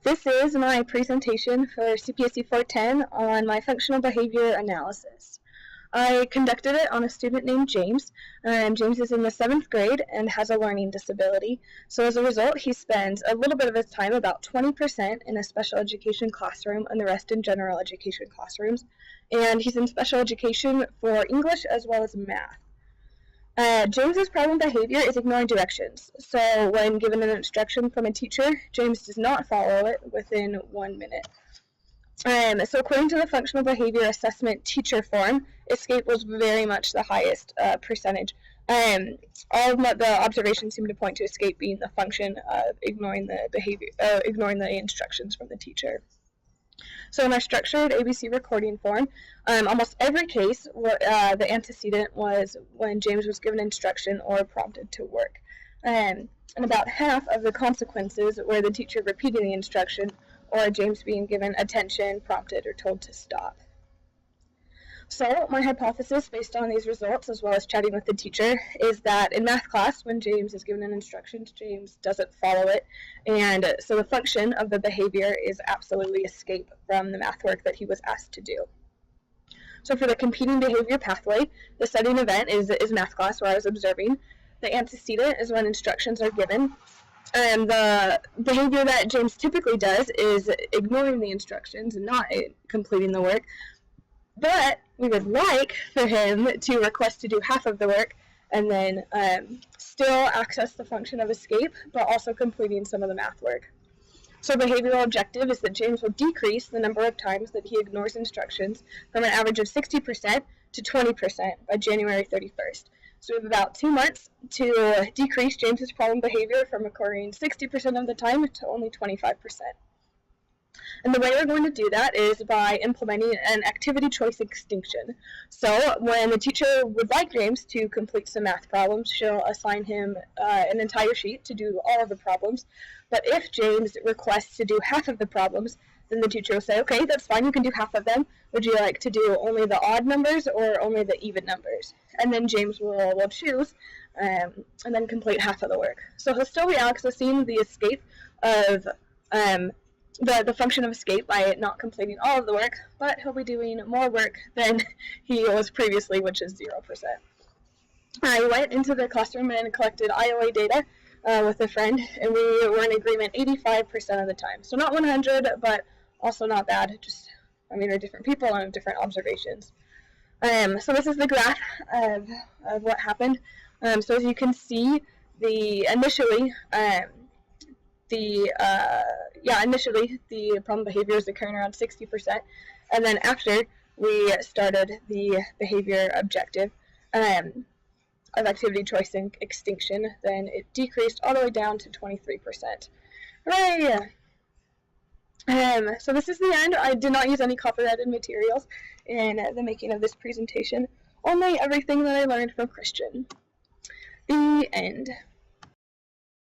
This is my presentation for CPSC 410 on my functional behavior analysis. I conducted it on a student named James. James is in the 7th grade and has a learning disability. So as a result, he spends a little bit of his time, about 20%, in a special education classroom and the rest in general education classrooms. And he's in special education for English as well as math. James's problem behavior is ignoring directions. So when given an instruction from a teacher, James does not follow it within 1 minute. So according to the functional behavior assessment teacher form, escape was very much the highest percentage. All of the observations seem to point to escape being the function of ignoring the instructions from the teacher. So in our structured ABC recording form, almost every case, the antecedent was when James was given instruction or prompted to work. And about half of the consequences were the teacher repeating the instruction or James being given attention, prompted, or told to stop. So my hypothesis based on these results, as well as chatting with the teacher, is that in math class, when James is given an instruction, James doesn't follow it, and so the function of the behavior is absolutely escape from the math work that he was asked to do. So for the competing behavior pathway, the setting event is math class, where I was observing. The antecedent is when instructions are given. And the behavior that James typically does is ignoring the instructions and not completing the work. But we would like for him to request to do half of the work and then still access the function of escape, but also completing some of the math work. So behavioral objective is that James will decrease the number of times that he ignores instructions from an average of 60% to 20% by January 31st. So we have about 2 months to decrease James's problem behavior from occurring 60% of the time to only 25%. And the way we're going to do that is by implementing an activity choice extinction. So when the teacher would like James to complete some math problems, she'll assign him an entire sheet to do all of the problems. But if James requests to do half of the problems, then the teacher will say, okay, that's fine, you can do half of them. Would you like to do only the odd numbers or only the even numbers? And then James will choose and then complete half of the work. So he'll still be accessing the escape of the function of escape by not completing all of the work, but he'll be doing more work than he was previously, which is 0%. I went into the classroom and collected IOA data with a friend, and we were in agreement 85% of the time. So not 100, but also not bad. Just, we're different people and different observations. So this is the graph of what happened. So as you can see, initially the problem behavior is occurring around 60%, and then after we started the behavior objective of activity choice and extinction, then it decreased all the way down to 23%. Hooray! So this is the end. I did not use any copyrighted materials in the making of this presentation, only everything that I learned from Christian. The end.